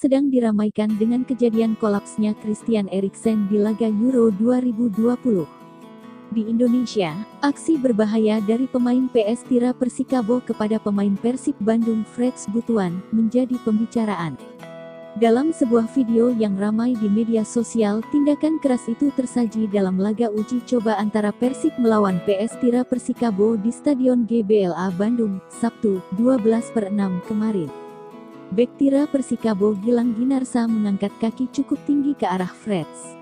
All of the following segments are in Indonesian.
sedang diramaikan dengan kejadian kolapsnya Christian Eriksen di laga Euro 2020. Di Indonesia, aksi berbahaya dari pemain PS Tira Persikabo kepada pemain Persib Bandung Freds Butuan menjadi pembicaraan. Dalam sebuah video yang ramai di media sosial, tindakan keras itu tersaji dalam laga uji coba antara Persib melawan PS Tira Persikabo di Stadion GBLA Bandung, Sabtu, 12/6 kemarin. Bek Tira Persikabo Gilang Ginarsa mengangkat kaki cukup tinggi ke arah Freds.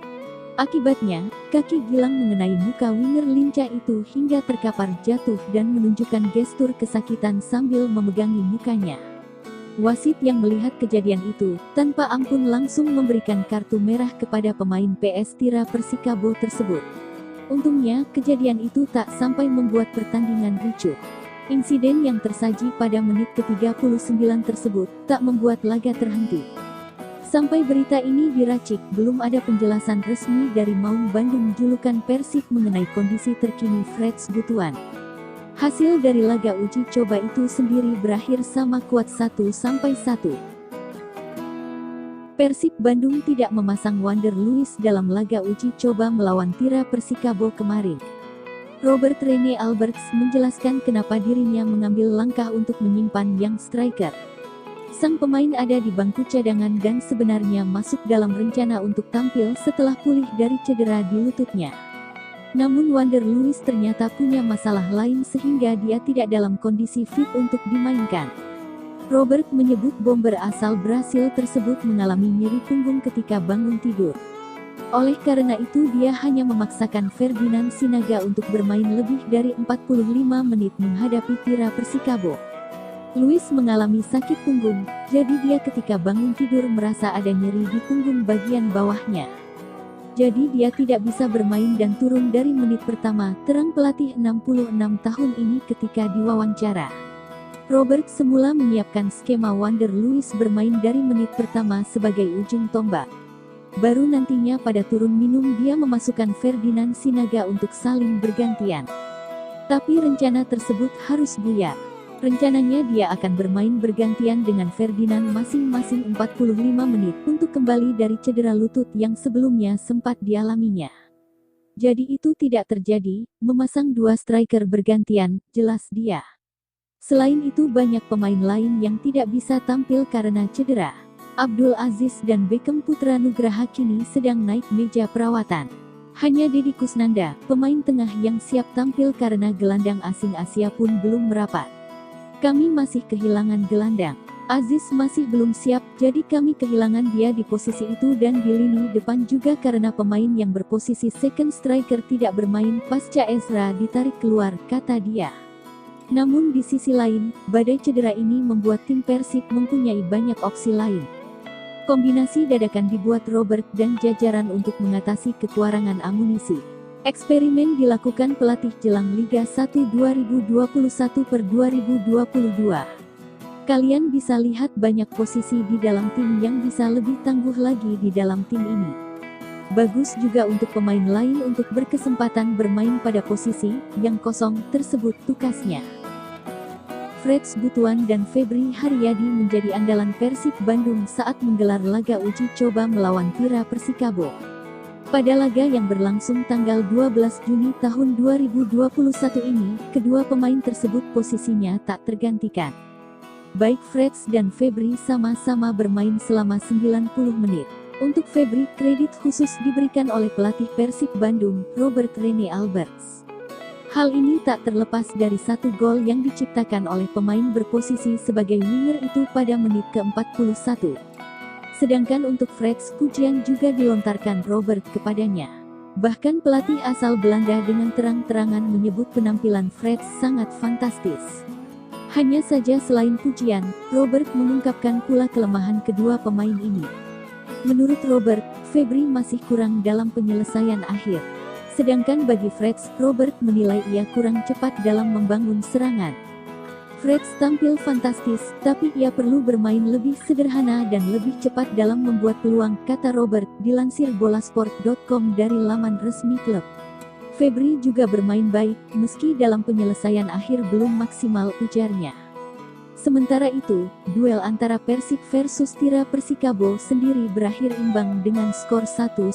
Akibatnya, kaki Gilang mengenai muka winger lincah itu hingga terkapar jatuh dan menunjukkan gestur kesakitan sambil memegangi mukanya. Wasit yang melihat kejadian itu, tanpa ampun langsung memberikan kartu merah kepada pemain PS Tira Persikabo tersebut. Untungnya, kejadian itu tak sampai membuat pertandingan ricuh. Insiden yang tersaji pada menit ke-39 tersebut, tak membuat laga terhenti. Sampai berita ini diracik, belum ada penjelasan resmi dari Maung Bandung julukan Persib mengenai kondisi terkini Freds Butuan. Hasil dari laga uji coba itu sendiri berakhir sama kuat 1-1. Persib Bandung tidak memasang Wander Luiz dalam laga uji coba melawan Tira Persikabo kemarin. Robert Rene Alberts menjelaskan kenapa dirinya mengambil langkah untuk menyimpan young striker. Sang pemain ada di bangku cadangan dan sebenarnya masuk dalam rencana untuk tampil setelah pulih dari cedera di lututnya. Namun Wander Luiz ternyata punya masalah lain sehingga dia tidak dalam kondisi fit untuk dimainkan. Robert menyebut bomber asal Brasil tersebut mengalami nyeri punggung ketika bangun tidur. Oleh karena itu dia hanya memaksakan Ferdinand Sinaga untuk bermain lebih dari 45 menit menghadapi Tira Persikabo. Luiz mengalami sakit punggung, jadi dia ketika bangun tidur merasa ada nyeri di punggung bagian bawahnya. Jadi dia tidak bisa bermain dan turun dari menit pertama, terang pelatih 66 tahun ini ketika diwawancara. Robert semula menyiapkan skema Wander Luiz bermain dari menit pertama sebagai ujung tombak. Baru nantinya pada turun minum dia memasukkan Ferdinand Sinaga untuk saling bergantian. Tapi rencana tersebut harus buyar. Rencananya dia akan bermain bergantian dengan Ferdinand masing-masing 45 menit untuk kembali dari cedera lutut yang sebelumnya sempat dialaminya. Jadi itu tidak terjadi, memasang dua striker bergantian, jelas dia. Selain itu banyak pemain lain yang tidak bisa tampil karena cedera. Abdul Aziz dan Beckham Putra Nugraha kini sedang naik meja perawatan. Hanya Deddy Kusnanda, pemain tengah yang siap tampil karena gelandang asing Asia pun belum merapat. Kami masih kehilangan gelandang. Aziz masih belum siap, jadi kami kehilangan dia di posisi itu dan di lini depan juga karena pemain yang berposisi second striker tidak bermain pasca Ezra ditarik keluar, kata dia. Namun di sisi lain, badai cedera ini membuat tim Persib mempunyai banyak opsi lain. Kombinasi dadakan dibuat Robert dan jajaran untuk mengatasi kekurangan amunisi. Eksperimen dilakukan pelatih jelang Liga 1 2021/2022. Kalian bisa lihat banyak posisi di dalam tim yang bisa lebih tangguh lagi di dalam tim ini. Bagus juga untuk pemain lain untuk berkesempatan bermain pada posisi yang kosong tersebut, tukasnya. Freds Butuan dan Febri Haryadi menjadi andalan Persib Bandung saat menggelar laga uji coba melawan Tira Persikabo. Pada laga yang berlangsung tanggal 12 Juni tahun 2021 ini, kedua pemain tersebut posisinya tak tergantikan. Baik Freds dan Febri sama-sama bermain selama 90 menit. Untuk Febri, kredit khusus diberikan oleh pelatih Persib Bandung, Robert Rene Alberts. Hal ini tak terlepas dari satu gol yang diciptakan oleh pemain berposisi sebagai winger itu pada menit ke-41. Sedangkan untuk Freds, pujian juga dilontarkan Robert kepadanya. Bahkan pelatih asal Belanda dengan terang-terangan menyebut penampilan Freds sangat fantastis. Hanya saja selain pujian, Robert mengungkapkan pula kelemahan kedua pemain ini. Menurut Robert, Febri masih kurang dalam penyelesaian akhir. Sedangkan bagi Freds, Robert menilai ia kurang cepat dalam membangun serangan. Freds tampil fantastis, tapi ia perlu bermain lebih sederhana dan lebih cepat dalam membuat peluang, kata Robert, dilansir bolasport.com dari laman resmi klub. Febri juga bermain baik, meski dalam penyelesaian akhir belum maksimal, ujarnya. Sementara itu, duel antara Persib versus Tira Persikabo sendiri berakhir imbang dengan skor 1-1.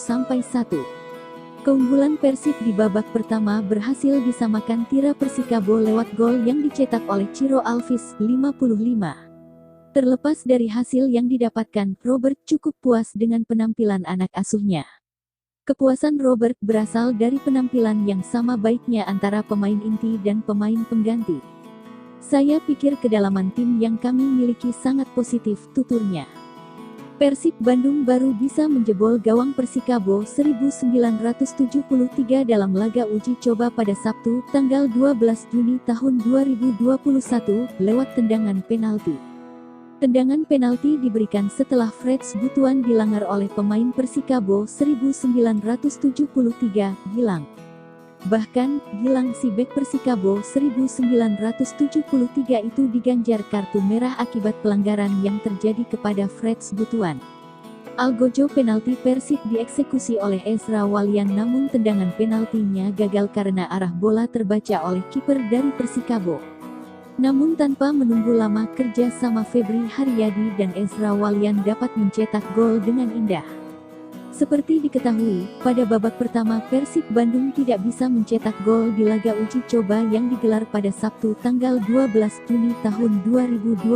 Keunggulan Persib di babak pertama berhasil disamakan Tira Persikabo lewat gol yang dicetak oleh Ciro Alvis, 55. Terlepas dari hasil yang didapatkan, Robert cukup puas dengan penampilan anak asuhnya. Kepuasan Robert berasal dari penampilan yang sama baiknya antara pemain inti dan pemain pengganti. Saya pikir kedalaman tim yang kami miliki sangat positif, tuturnya. Persib Bandung baru bisa menjebol gawang Persikabo 1973 dalam laga uji coba pada Sabtu, tanggal 12 Juni tahun 2021, lewat tendangan penalti. Tendangan penalti diberikan setelah Freds Butuan dilanggar oleh pemain Persikabo 1973, Gilang. Bahkan, Gilang si bek Persikabo 1973 itu diganjar kartu merah akibat pelanggaran yang terjadi kepada Freds Butuan. Algojo penalti Persib dieksekusi oleh Ezra Walian, namun tendangan penaltinya gagal karena arah bola terbaca oleh kiper dari Persikabo. Namun tanpa menunggu lama, kerja sama Febri Haryadi dan Ezra Walian dapat mencetak gol dengan indah. Seperti diketahui, pada babak pertama Persib Bandung tidak bisa mencetak gol di laga uji coba yang digelar pada Sabtu tanggal 12 Juni tahun 2021.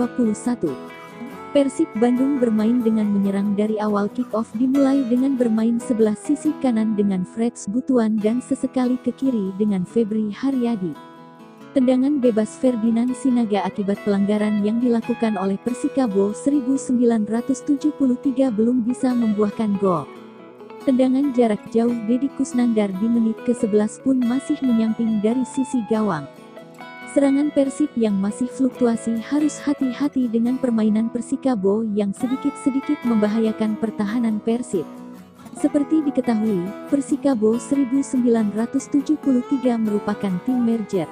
Persib Bandung bermain dengan menyerang dari awal, kick-off dimulai dengan bermain sebelah sisi kanan dengan Freds Butuan dan sesekali ke kiri dengan Febri Haryadi. Tendangan bebas Ferdinand Sinaga akibat pelanggaran yang dilakukan oleh Persikabo 1973 belum bisa membuahkan gol. Tendangan jarak jauh Deddy Kusnandar di menit ke-11 pun masih menyamping dari sisi gawang. Serangan Persib yang masih fluktuasi harus hati-hati dengan permainan Persikabo yang sedikit-sedikit membahayakan pertahanan Persib. Seperti diketahui, Persikabo 1973 merupakan tim merger.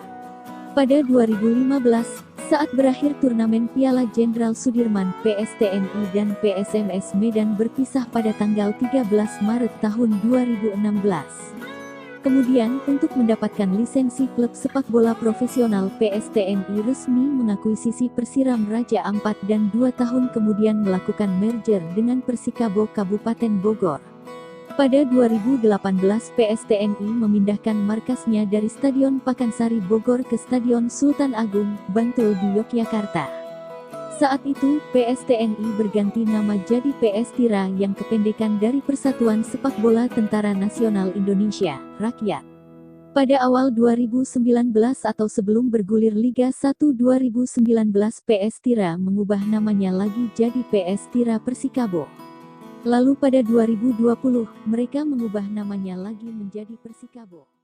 Pada 2015, saat berakhir turnamen Piala Jenderal Sudirman, PSTNI dan PSMS Medan berpisah pada tanggal 13 Maret tahun 2016. Kemudian, untuk mendapatkan lisensi klub sepak bola profesional, PSTNI resmi mengakuisisi Persiram Raja Ampat dan 2 tahun kemudian melakukan merger dengan Persikabo Kabupaten Bogor. Pada 2018 PSTNI memindahkan markasnya dari Stadion Pakansari Bogor ke Stadion Sultan Agung, Bantul di Yogyakarta. Saat itu, PSTNI berganti nama jadi PS Tira yang kependekan dari Persatuan Sepak Bola Tentara Nasional Indonesia, Rakyat. Pada awal 2019 atau sebelum bergulir Liga 1 2019, PS Tira mengubah namanya lagi jadi PS Tira Persikabo. Lalu pada 2020, mereka mengubah namanya lagi menjadi Persikabo.